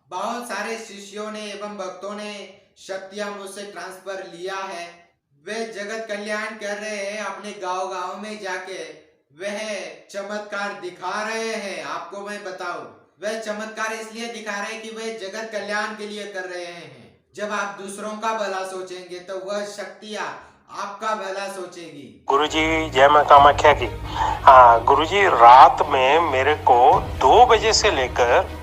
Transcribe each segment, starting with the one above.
बहुत सारे शिष्यों ने एवं भक्तों ने शक्तियां मुझसे ट्रांसफर लिया है। वे जगत कल्याण कर रहे हैं, अपने गांव गांव में जाके वह चमत्कार दिखा रहे हैं। आपको मैं बताऊं, वह चमत्कार इसलिए दिखा रहे हैं कि वह जगत कल्याण के लिए कर रहे हैं। जब आप दूसरों का भला सोचेंगे तो वह शक्तियां आपका भला सोचेगी। गुरुजी जय मां कामाख्या की। हाँ गुरुजी, रात में मेरे को 2 बजे से लेकर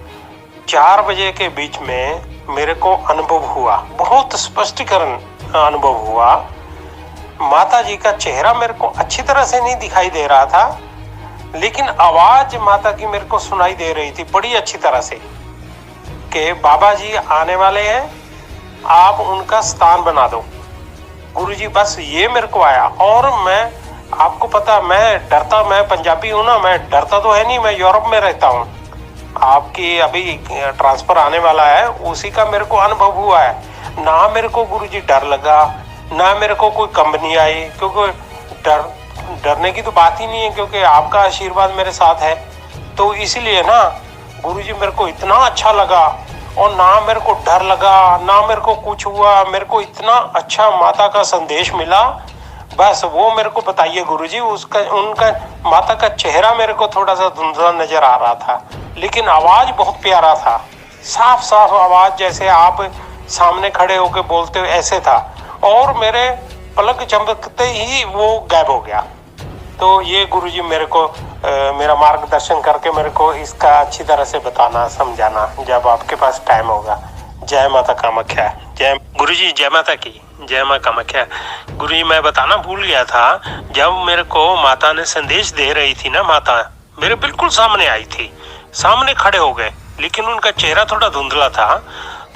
4 बजे के बीच में मेरे को अनुभव हुआ, बहुत स्पष्टीकरण अनुभव हुआ। माता जी का चेहरा मेरे को अच्छी तरह से नहीं दिखाई दे रहा था, लेकिन आवाज माता की मेरे को सुनाई दे रही थी बड़ी अच्छी तरह से कि बाबा जी आने वाले हैं, आप उनका स्थान बना दो। गुरुजी बस ये मेरे को आया। और मैं, आपको पता, मैं पंजाबी हूँ ना, मैं डरता तो है नहीं, मैं यूरोप में रहता हूँ। आपकी अभी ट्रांसफर आने वाला है, उसी का मेरे को अनुभव हुआ है। ना मेरे को गुरुजी डर लगा, ना मेरे को कोई कंपनी आई, क्योंकि डरने की तो बात ही नहीं है, क्योंकि आपका आशीर्वाद मेरे साथ है। तो इसीलिए ना गुरुजी मेरे को इतना अच्छा लगा, और ना मेरे को डर लगा, ना मेरे को कुछ हुआ। मेरे को इतना अच्छा माता का संदेश मिला, बस वो मेरे को बताइए गुरुजी। उनका माता का चेहरा मेरे को थोड़ा सा धुंधला नजर आ रहा था, लेकिन आवाज बहुत प्यारा था, साफ साफ आवाज, जैसे आप सामने खड़े होके बोलते हो ऐसे था। और मेरे पलक झपकते ही वो गायब हो गया। तो ये गुरुजी मेरे को मेरा मार्गदर्शन करके मेरे को इसका अच्छी तरह से बताना, समझाना जब आपके पास टाइम होगा। जय माता कामाख्या। जय गुरुजी, जय माता की, जय मां कामाख्या। गुरुजी मैं बताना भूल गया था, जब मेरे को माता ने संदेश दे रही थी ना, माता मेरे बिल्कुल सामने आई थी, सामने खड़े हो गए, लेकिन उनका चेहरा थोड़ा धुंधला था।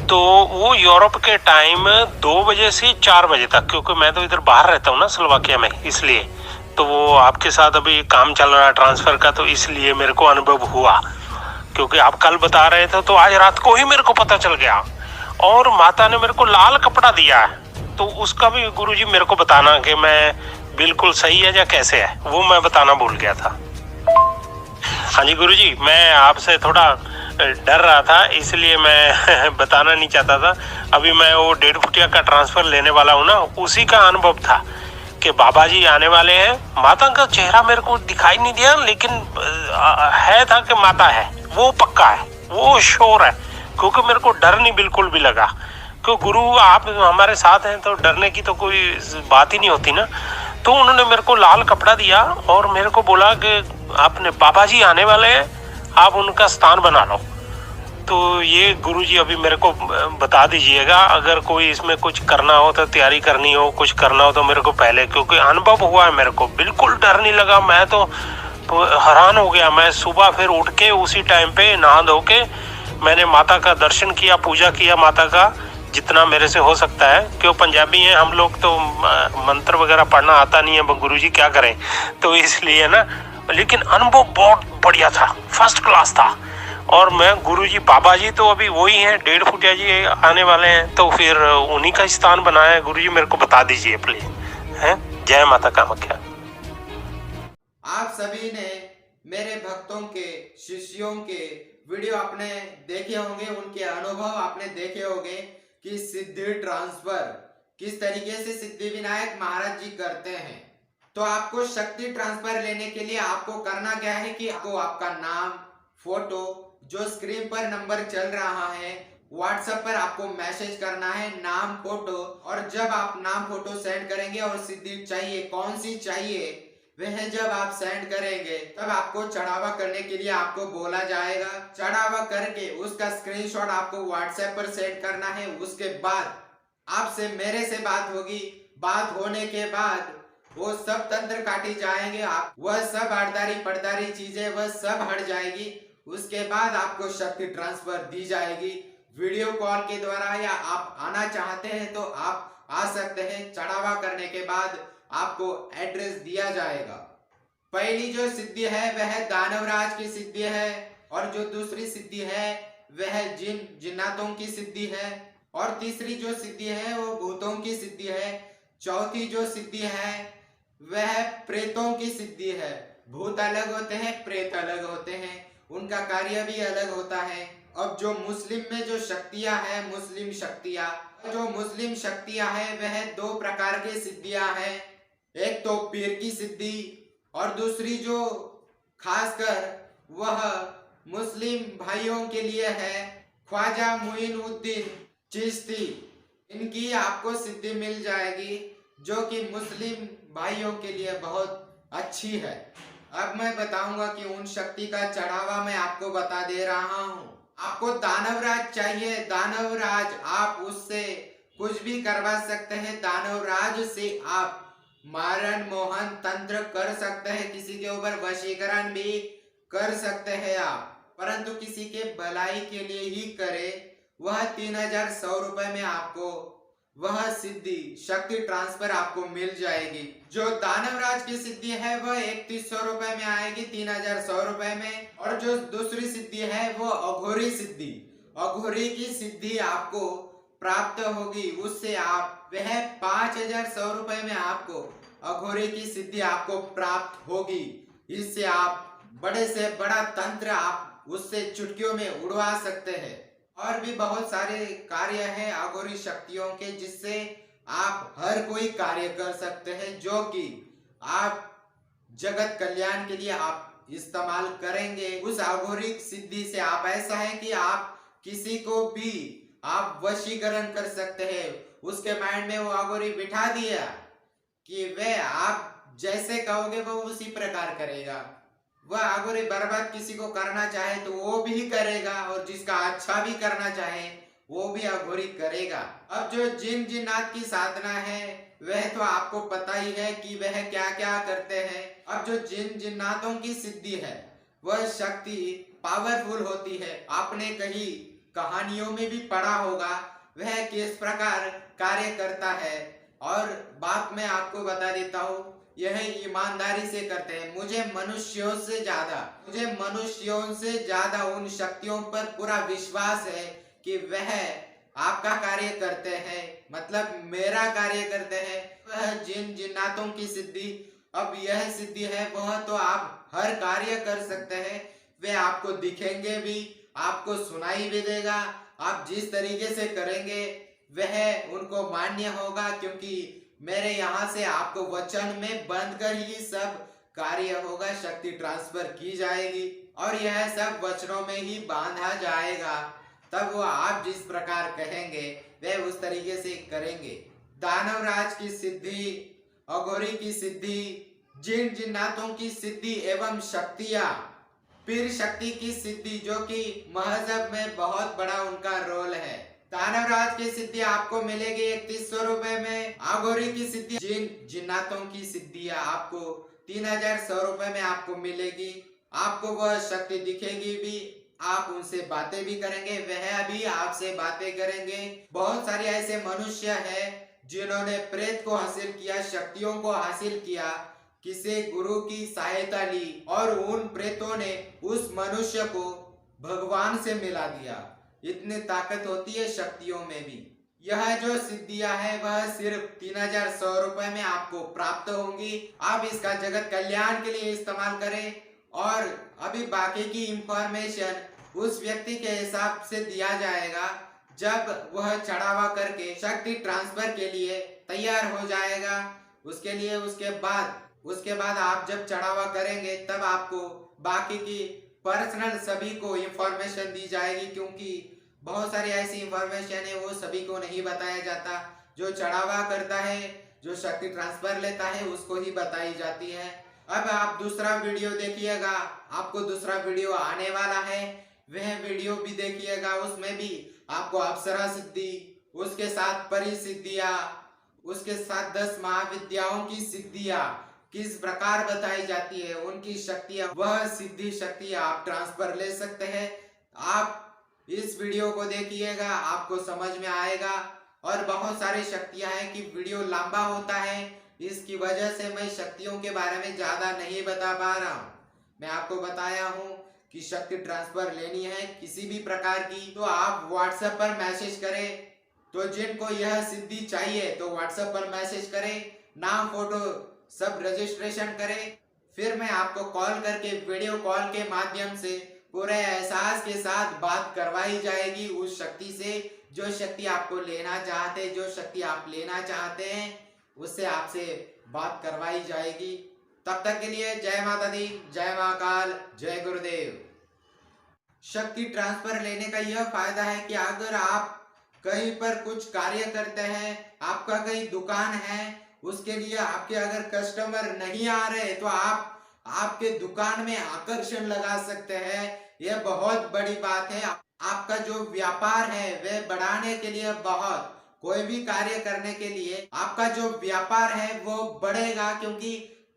तो वो यूरोप के टाइम 2 बजे से 4 बजे तक, क्योंकि मैं तो इधर बाहर रहता हूँ ना, स्लोवाकिया में, इसलिए। तो वो आपके साथ अभी काम चल रहा है ट्रांसफर का, तो इसलिए मेरे को अनुभव हुआ, क्योंकि आप कल बता रहे थे, तो आज रात को ही मेरे को पता चल गया। और माता ने मेरे को लाल कपड़ा दिया है, तो उसका भी गुरुजी मेरे को बताना कि मैं बिल्कुल सही है या कैसे है, वो मैं बताना भूल गया था। हाँ जी गुरुजी, मैं आपसे थोड़ा डर रहा था, इसलिए मैं बताना नहीं चाहता था। अभी मैं वो 1.5 फुटिया का ट्रांसफर लेने वाला हूँ ना, उसी का अनुभव था कि बाबा जी आने वाले हैं। माता का चेहरा मेरे को दिखाई नहीं दिया, लेकिन है था कि माता है, वो पक्का है, वो श्योर है, क्योंकि मेरे को डर नहीं बिल्कुल भी लगा। क्योंकि गुरु आप हमारे साथ हैं तो डरने की तो कोई बात ही नहीं होती ना। तो उन्होंने मेरे को लाल कपड़ा दिया और मेरे को बोला कि आपने बाबा जी आने वाले हैं, आप उनका स्थान बना लो। तो ये गुरुजी अभी मेरे को बता दीजिएगा, अगर कोई इसमें कुछ करना हो तो, तैयारी करनी हो, कुछ करना हो तो मेरे को पहले, क्योंकि अनुभव हुआ है मेरे को, बिल्कुल डर नहीं लगा। मैं तो हैरान हो गया। मैं सुबह फिर उठ के उसी टाइम पे नहा धो के मैंने माता का दर्शन किया, पूजा किया माता का, जितना मेरे से हो सकता है। क्यों पंजाबी हैं हम लोग, तो मंत्र वगैरह पढ़ना आता नहीं है, गुरुजी क्या करें, तो इसलिए ना। लेकिन अनुभव बहुत बढ़िया था, फर्स्ट क्लास था। और मैं गुरुजी, बाबा जी तो अभी वही हैं, 1.5 फुटिया जी आने वाले हैं, तो फिर उन्हीं का स्थान बनाया है। गुरुजी मेरे को बता दीजिए प्लीज। हैं, जय माता कामाख्या। आप सभी ने मेरे भक्तों के, शिष्यों के वीडियो आपने देखे होंगे, उनके अनुभव आपने देखे होंगे कि सिद्धि ट्रांसफर किस तरीके से सिद्धि विनायक महाराज जी करते हैं। तो आपको शक्ति ट्रांसफर लेने के लिए आपको करना क्या है कि आपको आपका नाम, फोटो, जो स्क्रीन पर नंबर चल रहा है, व्हाट्सएप पर आपको मैसेज करना है, नाम, फोटो। और जब आप नाम फोटो सेंड करेंगे और सिद्धि चाहिए, कौन सी चाहिए, वह जब आप सेंड करेंगे तब आपको चढ़ावा करने के लिए आपको बोला जाएगा। चढ़ावा करके उसका स्क्रीनशॉट आपको व्हाट्सएप पर सेंड करना है। उसके बाद आपसे, मेरे से बात होगी। बात होने के बाद वो सब तंत्र काटी जाएंगे, आप वह सब हड़दारी पड़दारी चीजें वह सब हट जाएगी। उसके बाद आपको शक्ति ट्रांसफर दी जाएगी वीडियो कॉल के द्वारा, या आप आना चाहते हैं तो आप आ सकते हैं। चढ़ावा करने के बाद आपको एड्रेस दिया जाएगा। पहली जो सिद्धि है वह दानवराज की सिद्धि है, और जो दूसरी सिद्धि है वह जिन्नातों की सिद्धि है, और तीसरी जो सिद्धि है वो भूतों की सिद्धि है। चौथी जो सिद्धि है वह प्रेतों की सिद्धि है। भूत अलग होते हैं, प्रेत अलग होते हैं, उनका कार्य भी अलग होता है। अब जो मुस्लिम में जो शक्तियां हैं, मुस्लिम शक्तियां हैं वह दो प्रकार की सिद्धियां हैं। एक तो पीर की सिद्धि और दूसरी जो खासकर वह मुस्लिम भाइयों के लिए है, ख्वाजा मुइनुद्दीन चिश्ती। इनकी आपको सिद्धि मिल जाएगी जो कि मुस्लिम भाइयों के लिए बहुत अच्छी है। अब मैं बताऊंगा कि उन शक्ति का चढ़ावा मैं आपको बता दे रहा हूँ। आपको दानवराज चाहिए, दानवराज, आप उससे कुछ भी करवा सकते हैं। दानवराज से आप मारण मोहन तंत्र कर सकते हैं, किसी के ऊपर वशीकरण भी कर सकते हैं आप, परंतु किसी के भलाई के लिए ही करे। वह 3100 रुपए में आपको वह सिद्धि शक्ति ट्रांसफर आपको मिल जाएगी। जो दानवराज की सिद्धि है वह 3100 रुपए में आएगी, 3100 रुपए में। और जो दूसरी सिद्धि है वो अघोरी सिद्धि, अघोरी की सिद्धि आपको प्राप्त होगी। उससे आप वह 5100 रुपए में आपको अघोरी की सिद्धि आपको प्राप्त होगी। इससे आप बड़े से बड़ा तंत्र आप उससे चुटकियों में उड़वा सकते हैं। और भी बहुत सारे कार्य हैं अघोरी शक्तियों के जिससे आप हर कोई कार्य कर सकते हैं, जो कि आप जगत कल्याण के लिए आप इस्तेमाल करेंगे। उस अघोरी सिद्धि से आप ऐसा है कि आप किसी को भी आप वशीकरण कर सकते हैं। उसके माइंड में वो अघोरी बिठा दिया कि वह आप जैसे कहोगे वो उसी प्रकार करेगा। वह अघोरी बर्बाद किसी को करना चाहे तो वो भी करेगा, और जिसका अच्छा भी करना चाहे वो भी अघोरी करेगा। अब जो जिन जिन्नात की साधना है वह तो आपको पता ही है कि वह क्या क्या करते हैं। अब जो जिन जिन्नातों की सिद्धि है वह शक्ति पावरफुल होती है। आपने कहीं कहानियों में भी पढ़ा होगा वह किस प्रकार कार्य करता है। और बात मैं आपको बता देता हूँ, यह ईमानदारी से करते हैं। मुझे मनुष्यों से ज्यादा उन शक्तियों पर पूरा विश्वास है कि वह आपका कार्य करते हैं, मतलब मेरा कार्य करते हैं। वह जिन जिन्नातों की सिद्धि, अब यह सिद्धि है वह तो आप हर कार्य कर सकते हैं। वे आपको दिखेंगे भी, आपको सुनाई भी देगा। आप जिस तरीके से करेंगे वह उनको मान्य होगा, क्योंकि मेरे यहाँ से आपको वचन में बंद कर ही सब कार्य होगा, शक्ति ट्रांसफर की जाएगी और यह सब वचनों में ही बांधा जाएगा। तब वो आप जिस प्रकार कहेंगे वे उस तरीके से करेंगे। दानवराज की सिद्धि, अघोरी की सिद्धि, जिन जिन्नातों की सिद्धि एवं शक्तियां, पीर शक्ति की सिद्धि जो कि मजहब में बहुत बड़ा उनका रोल है। दानवराज की सिद्धि आपको मिलेगी 3100 रुपए में। अघोरी की सिद्धि, जिन जिन्नातों की सिद्धियां आपको 3100 रुपए में आपको मिलेगी। आपको वह शक्ति दिखेगी भी, आप उनसे बातें भी करेंगे, वह भी आपसे बातें करेंगे। बहुत सारे ऐसे मनुष्य हैं जिन्होंने प्रेत को हासिल किया, शक्तियों को हासिल किया, किसी गुरु की सहायता ली और उन प्रेतों ने उस मनुष्य को भगवान से मिला दिया। इतनी ताकत होती है शक्तियों में भी। यह जो सिद्धियां है वह सिर्फ 3100 रुपए में आपको प्राप्त होंगी। आप इसका जगत कल्याण के लिए इस्तेमाल करें। और अभी बाकी की इंफॉर्मेशन उस व्यक्ति के हिसाब से दिया जाएगा जब वह चढ़ावा करके शक्ति ट्रांसफर के लिए तैयार हो जाएगा। उसके बाद आप जब चढ़ावा करेंगे तब आपको बाकी की पर्सनल सभी को इंफॉर्मेशन दी जाएगी, क्योंकि बहुत सारी ऐसी इंफॉर्मेशन है वो सभी को नहीं बताया जाता। जो चढ़ावा करता है, जो शक्ति ट्रांसफर लेता है उसको ही बताई जाती है। अब आप दूसरा वीडियो देखिएगा, आपको दूसरा वीडियो आने वाला है, वह वीडियो भी देखिएगा। उसमें भी आपको अप्सरा सिद्धि, उसके साथ परि सिद्धियां, उसके साथ 10 महाविद्याओं की सिद्धियां किस प्रकार बताई जाती है, उनकी शक्तियां, वह सिद्धि शक्ति आप ट्रांसफर ले सकते हैं। आप इस वीडियो को देखिएगा, आपको समझ में आएगा। और बहुत सारी शक्तियां हैं कि वीडियो लंबा होता है, इसकी वजह से मैं शक्तियों के बारे में ज्यादा नहीं बता पा रहा हूँ। मैं आपको बताया हूँ कि शक्ति ट्रांसफर लेनी है किसी भी प्रकार की तो आप व्हाट्सएप पर मैसेज करें। तो जिनको यह सिद्धि चाहिए तो व्हाट्सएप पर मैसेज करें, नाम फोटो सब रजिस्ट्रेशन करें, फिर मैं आपको कॉल करके वीडियो कॉल के माध्यम से पूरे एहसास के साथ बात करवाई जाएगी उस शक्ति से, जो शक्ति आपको लेना चाहते हैं, जो शक्ति आप लेना चाहते हैं, उससे आपसे बात करवाई जाएगी। तब तक के लिए जय माता दी, जय महाकाल, जय गुरुदेव। शक्ति ट्रांसफर लेने का यह फायदा है कि अगर आप कहीं पर कुछ कार्य करते हैं, आपका कहीं दुकान है, उसके लिए आपके अगर कस्टमर नहीं आ रहे तो आप आपके दुकान में आकर्षण लगा सकते हैं। यह बहुत बड़ी बात है। आपका जो व्यापार है वह बढ़ाने के लिए, बहुत कोई भी कार्य करने के लिए आपका जो व्यापार है वो बढ़ेगा, क्योंकि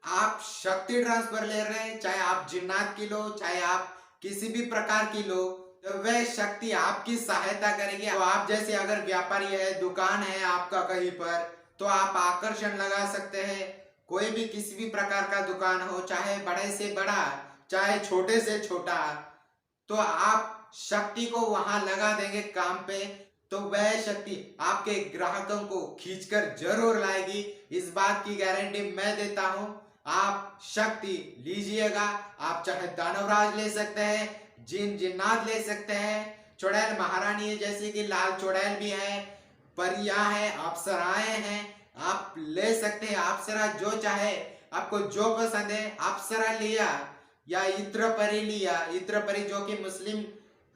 आप शक्ति ट्रांसफर ले रहे हैं। चाहे आप जिन्नात की लो, चाहे आप किसी भी प्रकार की लो, तो वह शक्ति आपकी सहायता करेगी। तो आप जैसे अगर व्यापारी है, दुकान है आपका कहीं पर, तो आप आकर्षण लगा सकते हैं। कोई भी किसी भी प्रकार का दुकान हो, चाहे बड़े से बड़ा, चाहे छोटे से छोटा, तो आप शक्ति को वहां लगा देंगे काम पे, तो वह शक्ति आपके ग्राहकों को खींचकर जरूर लाएगी। इस बात की गारंटी मैं देता हूं। आप शक्ति लीजिएगा। आप चाहे दानवराज ले सकते हैं, जिन्नात ले सकते हैं, चुड़ैल महारानी है, जैसे कि लाल चुड़ैल भी है, परियां है, अप्सराएं हैं, आप ले सकते हैं। अप्सरा जो चाहे, आपको जो पसंद है, अप्सरा लिया या इत्र परी लिया। इत्र परी जो कि मुस्लिम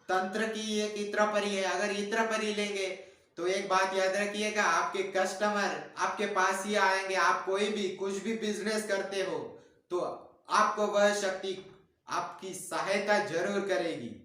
तंत्र की एक इत्र परी है। अगर इत्र परी लेंगे तो एक बात याद रखिएगा, आपके कस्टमर आपके पास ही आएंगे। आप कोई भी कुछ भी बिजनेस करते हो तो आपको वह शक्ति आपकी सहायता जरूर करेगी।